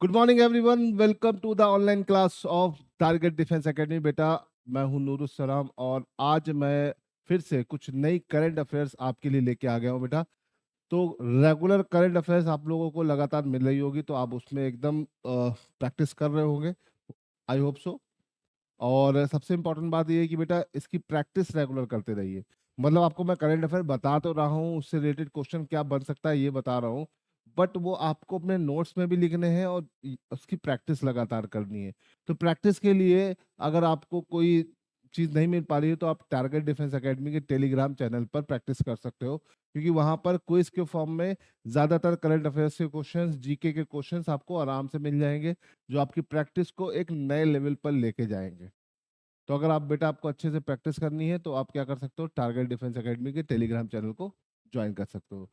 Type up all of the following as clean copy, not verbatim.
Good morning everyone, welcome to the online class of target defence academy. बेटा, मैं हूं नूरुस्सलाम और आज मैं फिर से कुछ नई करंट अफेयर्स आपके लिए लेके आ गया हूं। बेटा, तो रेगुलर करंट अफेयर्स आप लोगों को लगातार मिल रही होगी, तो आप उसमें एकदम प्रैक्टिस कर रहे होंगे, आई होप सो। और सबसे इम्पोर्टेंट बात ये है कि बेटा इसकी प्रैक्टिस रेगुलर करते रहिए। मतलब आपको मैं करंट अफेयर बता तो रहा हूँ, उससे रिलेटेड क्वेश्चन क्या बन सकता है ये बता रहा हूँ, बट वो आपको अपने नोट्स में भी लिखने हैं और उसकी प्रैक्टिस लगातार करनी है। तो प्रैक्टिस के लिए अगर आपको कोई चीज़ नहीं मिल पा रही है तो आप टारगेट डिफेंस एकेडमी के टेलीग्राम चैनल पर प्रैक्टिस कर सकते हो, क्योंकि वहां पर क्विज के फॉर्म में ज़्यादातर करंट अफेयर्स के क्वेश्चंस, जीके के क्वेश्चंस आपको आराम से मिल जाएंगे, जो आपकी प्रैक्टिस को एक नए लेवल पर लेके जाएंगे। तो अगर आप बेटा आपको अच्छे से प्रैक्टिस करनी है तो आप क्या कर सकते हो, टारगेट डिफेंस एकेडमी के टेलीग्राम चैनल को ज्वाइन कर सकते हो।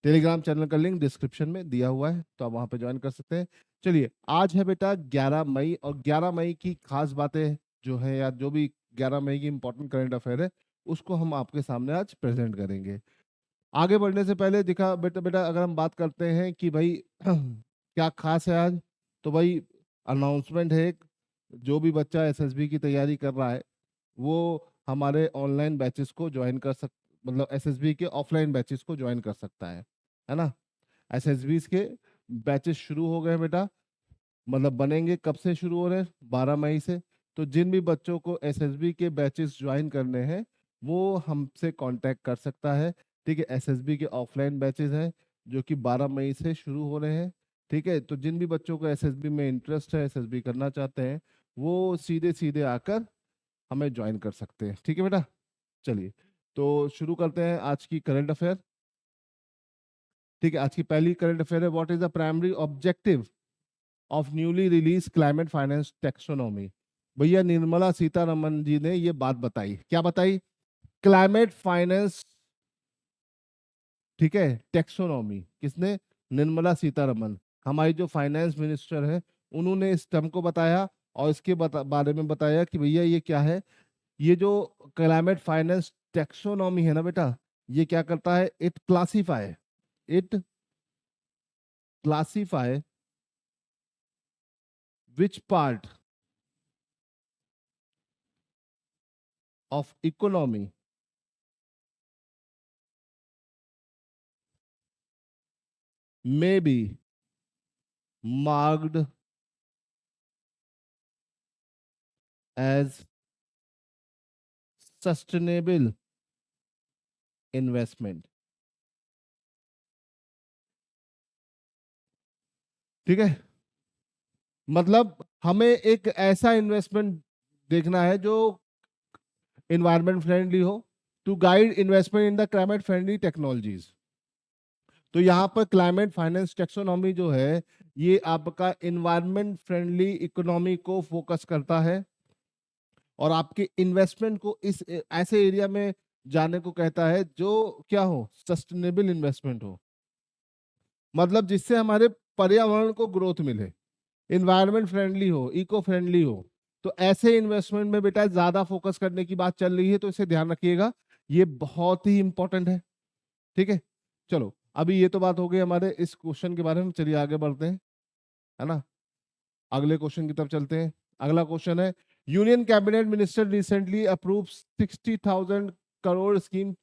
टेलीग्राम चैनल का लिंक डिस्क्रिप्शन में दिया हुआ है, तो आप वहां पे ज्वाइन कर सकते हैं। चलिए, आज है बेटा 11 मई और 11 मई की खास बातें जो है, या जो भी 11 मई की इंपॉर्टेंट करंट अफेयर है, उसको हम आपके सामने आज प्रेजेंट करेंगे। आगे बढ़ने से पहले दिखा बेटा बेटा अगर हम बात करते हैं कि भाई क्या खास है आज, तो भाई अनाउंसमेंट है एक। जो भी बच्चा एसएसबी की तैयारी कर रहा है वो हमारे ऑनलाइन बैचेस को ज्वाइन कर सक मतलब एसएसबी के ऑफलाइन बैचेस को ज्वाइन कर सकता है ना। एसएसबी के बैचेस शुरू हो गए बेटा, मतलब बनेंगे। कब से शुरू हो रहे हैं? 12 मई से। तो जिन भी बच्चों को एसएसबी के बैचेस ज्वाइन करने हैं वो हमसे कांटेक्ट कर सकता है। ठीक है, एसएसबी के ऑफलाइन बैचेस हैं जो कि 12 मई से शुरू हो रहे हैं। ठीक है, तो जिन भी बच्चों को एसएसबी में इंटरेस्ट है, एसएसबी करना चाहते हैं, वो सीधे सीधे आकर हमें ज्वाइन कर सकते हैं। ठीक है बेटा, चलिए तो शुरू करते हैं आज की करंट अफेयर। ठीक है, आज की पहली करंट अफेयर है, what is the primary objective of newly release climate finance taxonomy. भैया निर्मला सीतारमन जी ने ये बात बताई। क्या बताई? क्लाइमेट फाइनेंस, ठीक है, टेक्सोनॉमी। किसने? निर्मला सीतारमन, हमारी जो फाइनेंस मिनिस्टर है, उन्होंने इस टर्म को बताया और इसके बारे में बताया कि भैया ये क्या है। ये जो क्लाइमेट फाइनेंस टेक्सोनॉमी है ना बेटा, ये क्या करता है? It classify which part of economy may be marked as sustainable investment। ठीक है, मतलब हमें एक ऐसा इन्वेस्टमेंट देखना है जो इन्वायरमेंट फ्रेंडली हो, to guide investment in the climate friendly technologies. तो यहाँ पर क्लाइमेट फाइनेंस टेक्सोनॉमी जो है, ये आपका इन्वायरमेंट फ्रेंडली इकोनॉमी को फोकस करता है और आपके इन्वेस्टमेंट को इस ऐसे एरिया में जाने को कहता है जो क्या हो, सस्टेनेबल इन्वेस्टमेंट हो, मतलब जिससे हमारे पर्यावरण को ग्रोथ मिले, इन्वायरमेंट फ्रेंडली हो, इको फ्रेंडली हो। तो ऐसे इन्वेस्टमेंट में बेटा ज्यादा फोकस करने की बात चल रही है, तो इसे ध्यान रखिएगा, ये बहुत ही इंपॉर्टेंट है। ठीक है, चलो अभी ये तो बात हो गई हमारे इस क्वेश्चन के बारे में। चलिए आगे बढ़ते हैं, है ना, अगले क्वेश्चन की तरफ चलते हैं। अगला क्वेश्चन है, union cabinet minister recently approve 60,000 crore scheme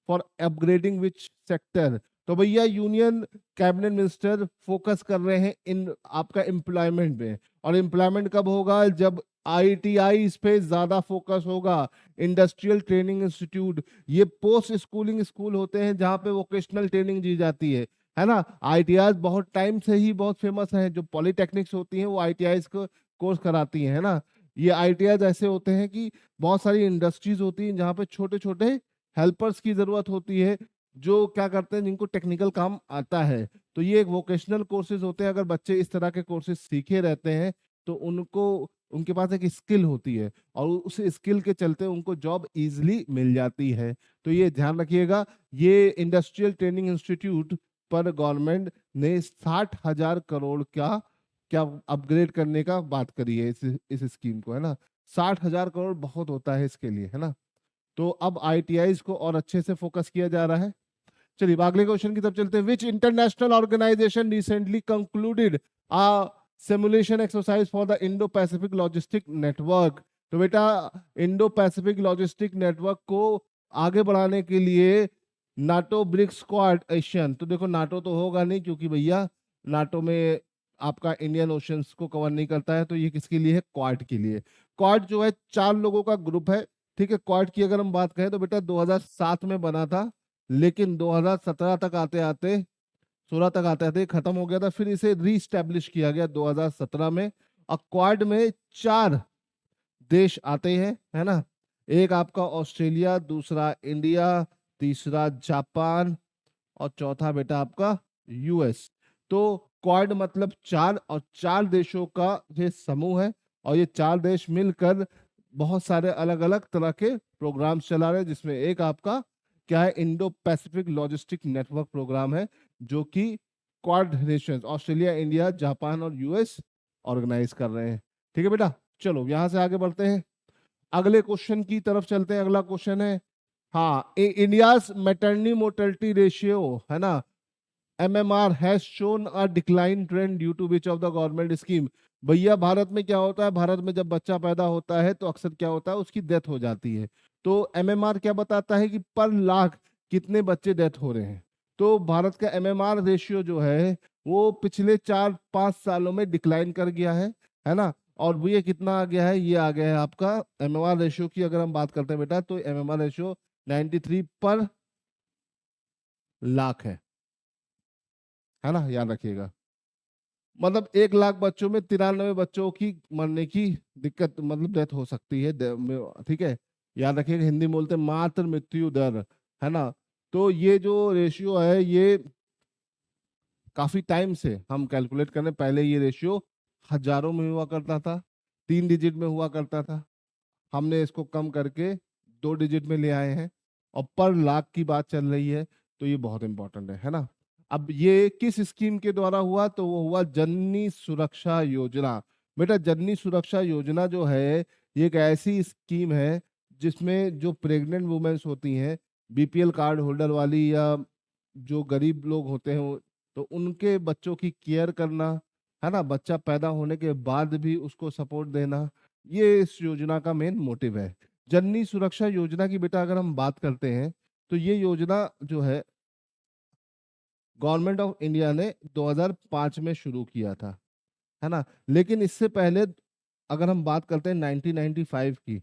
for upgrading which sector. तो भैया यूनियन कैबिनेट मिनिस्टर फोकस कर रहे हैं इन आपका एम्प्लॉयमेंट में, और एम्प्लॉयमेंट कब होगा? जब आईटीआई इस पे ज्यादा फोकस होगा, इंडस्ट्रियल ट्रेनिंग इंस्टीट्यूट। ये पोस्ट स्कूलिंग स्कूल होते हैं जहाँ पे वोकेशनल ट्रेनिंग दी जाती है ना। आईटीआई बहुत टाइम से ही बहुत फेमस है, जो पॉलिटेक्निक्स होती हैं वो आईटीआई को कोर्स कराती है ना। ये आईटीआई ऐसे होते हैं कि बहुत सारी इंडस्ट्रीज होती हैं जहाँ पे छोटे छोटे हेल्पर्स की जरूरत होती है, जो क्या करते हैं, जिनको टेक्निकल काम आता है। तो ये एक वोकेशनल कोर्सेज होते हैं। अगर बच्चे इस तरह के कोर्सेज सीखे रहते हैं तो उनको, उनके पास एक स्किल होती है और उस स्किल के चलते उनको जॉब इजीली मिल जाती है। तो ये ध्यान रखिएगा, ये इंडस्ट्रियल ट्रेनिंग इंस्टीट्यूट पर गवर्नमेंट ने 60,000 करोड़ का क्या अपग्रेड करने का बात करी है इस स्कीम को, है ना। 60,000 करोड़ बहुत होता है इसके लिए, है ना। तो अब आईटीआईज को और अच्छे से फोकस किया जा रहा है। चलिए अगले क्वेश्चन की तरफ चलते हैं। Which international organisation recently concluded simulation exercise for the Indo Pacific logistic network. तो बेटा इंडो पैसिफिक लॉजिस्टिक नेटवर्क को आगे बढ़ाने के लिए नाटो ब्रिक्स क्वाड एशियन, तो देखो नाटो तो होगा नहीं क्योंकि भैया नाटो में आपका इंडियन ओशंस को कवर नहीं करता है, तो ये किसके लिए है? क्वाड के लिए। क्वाड जो है 4 लोगों का ग्रुप है, ठीक है। क्वाड की अगर हम बात करें तो बेटा 2007 में बना था, लेकिन 2017 तक आते आते 16 तक आते आते खत्म हो गया था, फिर इसे रीस्टैब्लिश किया गया 2017 में। और क्वाड में 4 देश आते हैं, है ना। एक आपका ऑस्ट्रेलिया, दूसरा इंडिया, तीसरा जापान और चौथा बेटा आपका यूएस। तो क्वाड मतलब 4, और 4 देशों का ये समूह है, और ये 4 देश मिलकर बहुत सारे अलग अलग तरह के प्रोग्राम्स चला रहे हैं, जिसमें एक आपका क्या है? Indo Pacific logistic network programme है, जो कि Quad nations Australia, India, Japan और यूएस ऑर्गेनाइज कर रहे हैं। ठीक है बेटा, चलो यहां से आगे बढ़ते हैं, अगले क्वेश्चन की तरफ चलते हैं। अगला क्वेश्चन है, हाँ, इंडियाज मैटरनिटी मोर्टेलिटी रेशियो, है ना, MMR has shown a decline trend due to which of the government scheme। भैया भारत में क्या होता है? भारत में जब बच्चा पैदा होता है तो अक्सर क्या होता है? उसकी डेथ हो जाती है। तो MMR क्या बताता है कि पर लाख कितने बच्चे डेथ हो रहे हैं। तो भारत का MMR रेशियो जो है वो पिछले 4-5 सालों में डिक्लाइन कर गया है ना। और वो ये कितना आ गया है? ये आ गया है आपका MMR रेशियो की अगर हम बात करते हैं बेटा, तो MMR रेशियो 93 पर लाख है ना, याद रखिएगा। मतलब 1 लाख बच्चों में 93 बच्चों की मरने की दिक्कत, मतलब डेथ हो सकती है, ठीक है, याद रखिएगा। हिंदी में बोलते हैं मातृ मृत्यु दर, है ना। तो ये जो रेशियो है ये काफी टाइम से हम कैलकुलेट करें, पहले ये रेशियो हजारों में हुआ करता था, 3 डिजिट में हुआ करता था, हमने इसको कम करके 2 डिजिट में ले आए हैं, और पर लाख की बात चल रही है, तो ये बहुत इंपॉर्टेंट है ना। अब ये किस स्कीम के द्वारा हुआ? तो वो हुआ जननी सुरक्षा योजना। बेटा जननी सुरक्षा योजना जो है ये एक ऐसी स्कीम है जिसमें जो प्रेग्नेंट वुमेन्स होती हैं, BPL कार्ड होल्डर वाली, या जो गरीब लोग होते हैं तो उनके बच्चों की केयर करना, है ना, बच्चा पैदा होने के बाद भी उसको सपोर्ट देना, ये इस योजना का मेन मोटिव है। जननी सुरक्षा योजना की बेटा अगर हम बात करते हैं तो ये योजना जो है गवर्नमेंट ऑफ इंडिया ने 2005 में शुरू किया था, है ना। लेकिन इससे पहले अगर हम बात करते हैं 1995 की,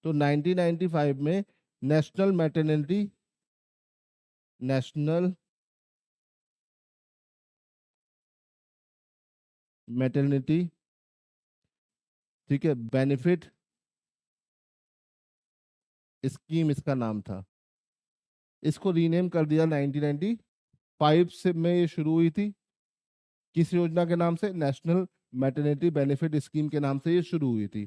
तो 1995 में नेशनल मैटरनिटी, ठीक है, बेनिफिट स्कीम इसका नाम था। इसको रीनेम कर दिया 1995 से में ये शुरू हुई थी, किस योजना के नाम से? नेशनल मैटरनिटी बेनिफिट स्कीम के नाम से ये शुरू हुई थी।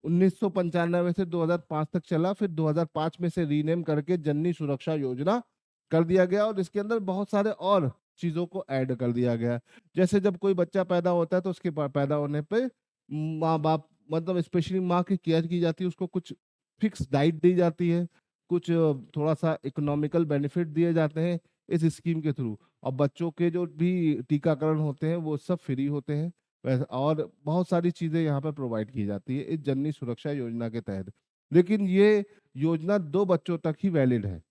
1995 से 2005 तक चला, फिर 2005 में से रीनेम करके जननी सुरक्षा योजना कर दिया गया, और इसके अंदर बहुत सारे और चीजों को ऐड कर दिया गया। जैसे जब कोई बच्चा पैदा होता है तो उसके पैदा होने पे माँ बाप, मतलब स्पेशली माँ की केयर की जाती है, उसको कुछ फिक्स डाइट दी जाती है, कुछ थोड़ा सा इकोनॉमिकल बेनिफिट दिए जाते हैं इस स्कीम के थ्रू, और बच्चों के जो भी टीकाकरण होते हैं वो सब फ्री होते हैं, और बहुत सारी चीजें यहाँ पर प्रोवाइड की जाती है इस जननी सुरक्षा योजना के तहत। लेकिन ये योजना 2 बच्चों तक ही वैलिड है,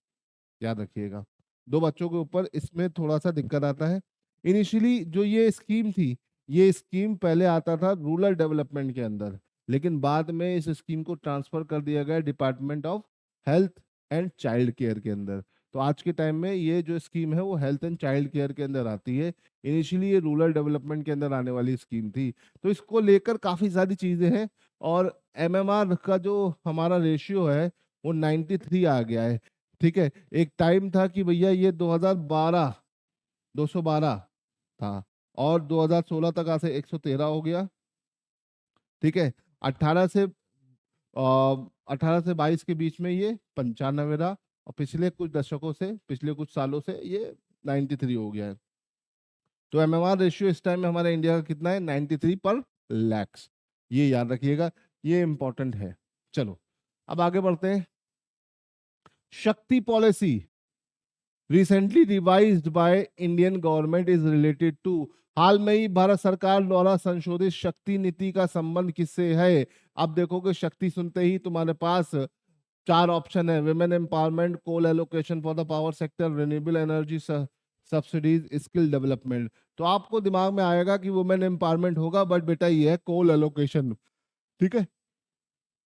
याद रखिएगा। 2 बच्चों के ऊपर इसमें थोड़ा सा दिक्कत आता है। इनिशियली जो ये स्कीम थी, ये स्कीम पहले आता था रूरल डेवलपमेंट के अंदर, लेकिन बाद में इस स्कीम को ट्रांसफर कर दिया गया department of health and child care के अंदर। तो आज के टाइम में ये जो स्कीम है वो हेल्थ एंड चाइल्ड केयर के अंदर आती है। इनिशियली ये रूरल डेवलपमेंट के अंदर आने वाली स्कीम थी। तो इसको लेकर काफी सारी चीजें हैं, और MMR का जो हमारा रेशियो है वो 93 आ गया है, ठीक है। एक टाइम था कि भैया ये 2012 212 था, और 2016 तक आसे 113 हो गया, ठीक है। 18 से 22 के बीच में ये 95 रहा, और पिछले कुछ दशकों से, पिछले कुछ सालों से ये 93 हो गया है। तो MMR रेशियो इस टाइम में हमारे इंडिया का कितना है? 93 पर लैक्स। ये याद रखिएगा, ये इंपॉर्टेंट है। चलो अब आगे बढ़ते हैं। Shakti policy, recently revised by Indian government is related to. हाल में ही भारत सरकार द्वारा संशोधित शक्ति नीति का संबंध किससे है? अब देखोगे शक्ति सुनते ही तुम्हारे पास चार ऑप्शन है: women empowerment, coal allocation for the power sector, renewable energy subsidies, skill development. तो आपको दिमाग में आएगा कि वुमेन एम्पावरमेंट होगा, बट बेटा ये है कोल एलोकेशन, ठीक है,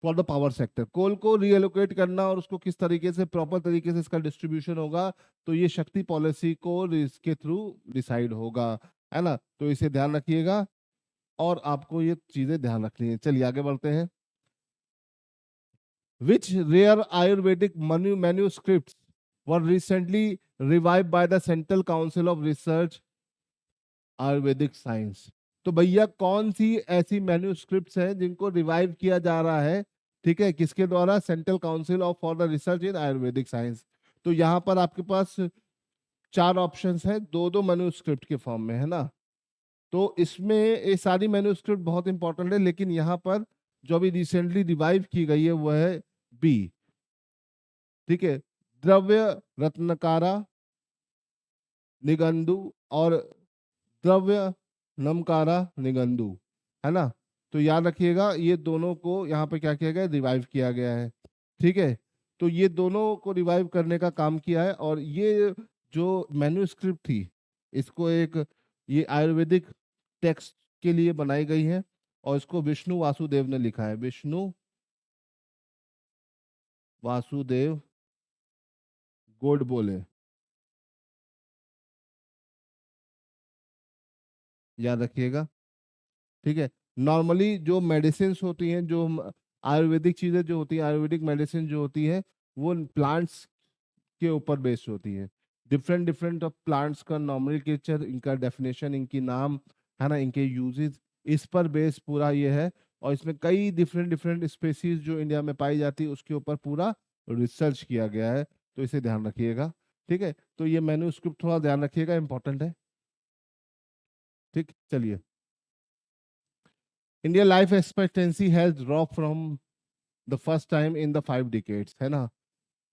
फॉर द पावर सेक्टर। कोल को रीएलोकेट करना और उसको किस तरीके से प्रॉपर तरीके से इसका डिस्ट्रीब्यूशन होगा, तो ये शक्ति पॉलिसी को इसके थ्रू डिसाइड होगा, है ना। तो इसे ध्यान रखिएगा और आपको ये चीजें ध्यान रखनी है। चलिए आगे बढ़ते हैं। Which rare Ayurvedic manuscripts were recently revived by the Central Council of Research Ayurvedic science? तो भैया कौन सी ऐसी मैन्यूस्क्रिप्ट्स हैं जिनको रिवाइव किया जा रहा है, ठीक है, किसके द्वारा? Central council of for the research in Ayurvedic science. तो यहाँ पर आपके पास चार ऑप्शंस हैं, दो दो मैन्यूस्क्रिप्ट के फॉर्म में, है ना। तो इसमें ये सारी मैन्यूस्क्रिप्ट बहुत इंपॉर्टेंट है, लेकिन यहाँ पर जो अभी रिसेंटली रिवाइव की गई है वो है बी, ठीक है, द्रव्य रत्नकारा निगंधु और द्रव्य नमकारा निगंधु, है ना। तो याद रखिएगा ये दोनों को यहाँ पे क्या किया गया, रिवाइव किया गया है, ठीक है। तो ये दोनों को रिवाइव करने का काम किया है, और ये जो मैन्यूस्क्रिप्ट थी इसको एक ये आयुर्वेदिक टेक्स्ट के लिए बनाई गई है, और इसको विष्णु वासुदेव ने लिखा है, विष्णु वासुदेव गोडबोले, याद रखिएगा, ठीक है। नॉर्मली जो मेडिसिन होती हैं, जो आयुर्वेदिक चीजें जो होती हैं, आयुर्वेदिक मेडिसिन जो होती है वो प्लांट्स के ऊपर बेस्ड होती है। डिफरेंट डिफरेंट ऑफ प्लांट्स का नॉमेनक्लेचर, इनका डेफिनेशन, इनकी नाम, है ना, इनके यूजेस, इस पर बेस पूरा ये है। और इसमें कई डिफरेंट डिफरेंट स्पेसीज जो इंडिया में पाई जाती है उसके ऊपर पूरा रिसर्च किया गया है, तो इसे ध्यान रखिएगा, ठीक है। तो ये मैन्यूस्क्रिप्ट थोड़ा ध्यान रखिएगा, इंपॉर्टेंट है, ठीक। चलिए, India life expectancy has drop from the first time in the 5 decades, है ना।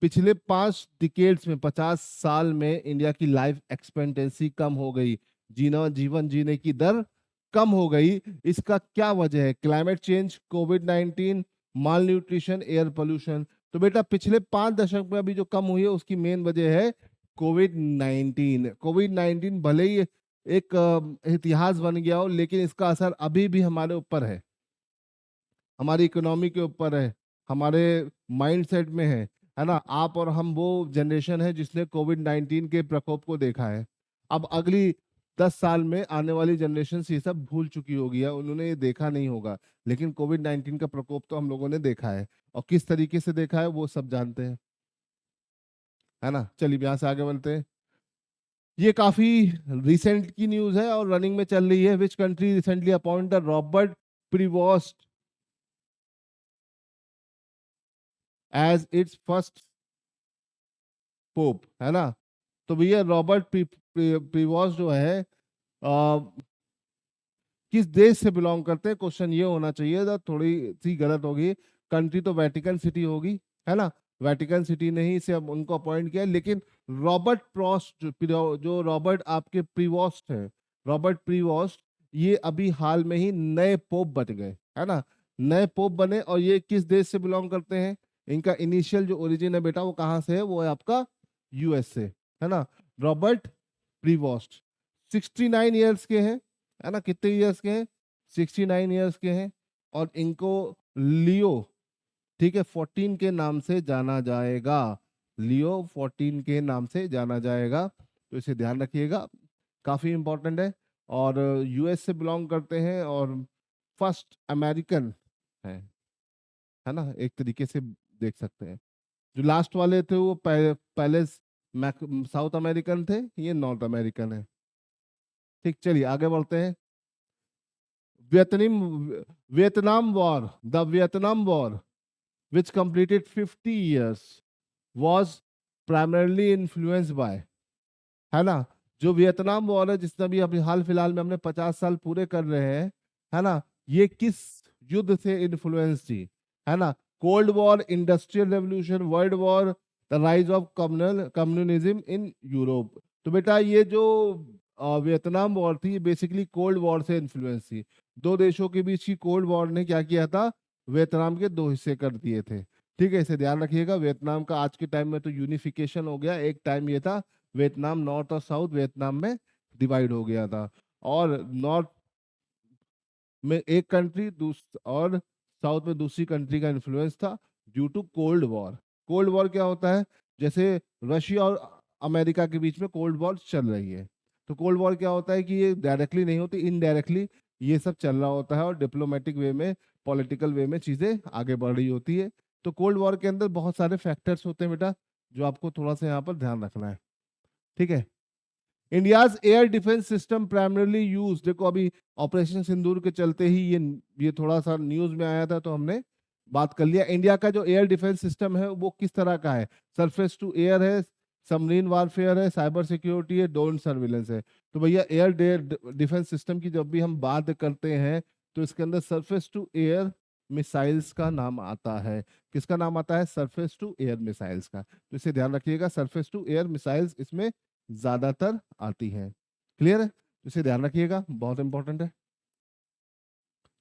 पिछले 5 डिकेड्स में, 50 साल में इंडिया की लाइफ एक्सपेक्टेंसी कम हो गई, जीवन जीने की दर कम हो गई। इसका क्या वजह है? क्लाइमेट चेंज, कोविड-19, माल न्यूट्रिशन, एयर पोल्यूशन। तो बेटा पिछले 5 दशक में अभी जो कम हुई है उसकी मेन वजह है कोविड-19। कोविड-19 भले ही एक इतिहास बन गया हो, लेकिन इसका असर अभी भी हमारे ऊपर है, हमारी इकोनॉमी के ऊपर है, हमारे माइंडसेट में है ना। आप और हम वो जनरेशन है जिसने कोविड-19 के प्रकोप को देखा है। अब अगली 10 साल में आने वाली जनरेशन ये सब भूल चुकी होगी, है, उन्होंने ये देखा नहीं होगा, लेकिन कोविड-19 का प्रकोप तो हम लोगों ने देखा है, और किस तरीके से देखा है वो सब जानते हैं, है ना। चलिए यहाँ से आगे बढ़ते हैं। ये काफी रिसेंट की न्यूज है और रनिंग में चल रही है। Which country recently appointed Robert Prevost as its first pope, है ना। तो भैया रॉबर्ट प्रीवोस्ट जो है किस देश से बिलोंग करते हैं? क्वेश्चन ये होना चाहिए था, थोड़ी सी गलत होगी। कंट्री तो वेटिकन सिटी होगी, है ना। वेटिकन सिटी ने ही से अब उनको अपॉइंट किया, लेकिन रॉबर्ट प्रोस्ट जो रॉबर्ट आपके प्रीवोस्ट है, रॉबर्ट प्रीवोस्ट, ये अभी हाल में ही नए पोप बन गए, है ना, नए पोप बने। और ये किस देश से बिलोंग करते हैं? इनका इनिशियल जो ओरिजिन है बेटा वो कहाँ से है? वो है आपका यूएस से, है ना। रॉबर्ट प्रीवोस्ट 69 ईयर्स के हैं, है ना। कितने ईयर्स के हैं? 69 ईयर्स के हैं। और इनको लियो, ठीक है, 14 के नाम से जाना जाएगा, लियो 14 के नाम से जाना जाएगा, तो इसे ध्यान रखिएगा, काफी इंपॉर्टेंट है। और यूएस से बिलोंग करते हैं और फर्स्ट अमेरिकन है ना, एक तरीके से देख सकते हैं। जो लास्ट वाले थे वो पहले साउथ अमेरिकन थे, ये नॉर्थ अमेरिकन है, ठीक। चलिए आगे बढ़ते हैं। Vietnam Vietnam War, the Vietnam War, which completed 50 years, was primarily influenced by, है ना। जो वियतनाम वॉर है जिसने भी अभी हाल फिलहाल में हमने 50 साल पूरे कर रहे हैं, है ना, ये किस युद्ध से इन्फ्लुएंस थी? है ना, cold war, industrial revolution, world war the rise of communism in Europe. तो बेटा ये जो वियतनाम वॉर थी, बेसिकली कोल्ड वॉर से इन्फ्लुएंस थी। दो देशों के बीच की कोल्ड वॉर ने क्या किया था, वियतनाम के दो हिस्से कर दिए थे। ठीक है, इसे ध्यान रखिएगा। वियतनाम का आज के टाइम में तो यूनिफिकेशन हो गया, एक टाइम ये था वियतनाम नॉर्थ और साउथ वियतनाम में डिवाइड हो गया था, और नॉर्थ में एक कंट्री और साउथ में दूसरी कंट्री का इन्फ्लुएंस था due to cold war. Cold war क्या होता है, जैसे रशिया और अमेरिका के बीच में कोल्ड वॉर चल रही है, तो कोल्ड वॉर क्या होता है कि ये डायरेक्टली नहीं होती, इनडायरेक्टली ये सब चल रहा होता है, और डिप्लोमेटिक वे में, पॉलिटिकल वे में चीजें आगे बढ़ रही होती है। तो कोल्ड वॉर के अंदर बहुत सारे फैक्टर्स होते हैं बेटा, जो आपको थोड़ा सा यहाँ पर ध्यान रखना है। ठीक है, India's air defence system primarily use, देखो अभी ऑपरेशन सिंदूर के चलते ही ये थोड़ा सा न्यूज में आया था, तो हमने बात कर लिया। इंडिया का जो एयर डिफेंस सिस्टम है वो किस तरह का है, सरफेस टू एयर है, सबमरीन वारफेयर है, साइबर सिक्योरिटी है, ड्रोन सर्विलेंस है। तो भैया एयर डिफेंस सिस्टम की जब भी हम बात करते हैं तो इसके अंदर सरफेस टू एयर मिसाइल्स का नाम आता है। किसका नाम आता है, सरफेस टू एयर मिसाइल्स का। तो इसे ध्यान रखिएगा, सरफेस टू एयर मिसाइल्स इसमें ज्यादातर आती है। क्लियर है, तो इसे ध्यान रखिएगा, बहुत इंपॉर्टेंट है।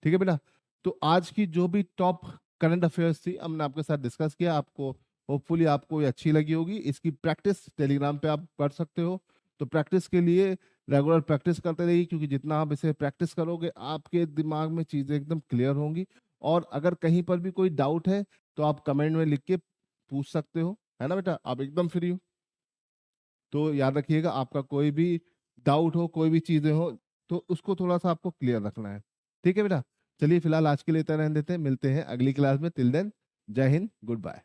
ठीक है बेटा, तो आज की जो भी टॉप करंट अफेयर्स थी हमने आपके साथ डिस्कस किया, आपको होपफुली आपको ये अच्छी लगी होगी। इसकी प्रैक्टिस टेलीग्राम पे आप कर सकते हो, तो प्रैक्टिस के लिए रेगुलर प्रैक्टिस करते रहिए, क्योंकि जितना आप इसे प्रैक्टिस करोगे आपके दिमाग में चीजें एकदम क्लियर होंगी। और अगर कहीं पर भी कोई डाउट है तो आप कमेंट में लिख के पूछ सकते हो, है ना बेटा, आप एकदम फ्री हो। तो याद रखिएगा, आपका कोई भी डाउट हो, कोई भी चीजें हो, तो उसको थोड़ा सा आपको क्लियर रखना है। ठीक है बेटा, चलिए फिलहाल आज के लिए इतना रहने देते हैं, मिलते हैं अगली क्लास में। टिल देन, जय हिंद, गुड बाय।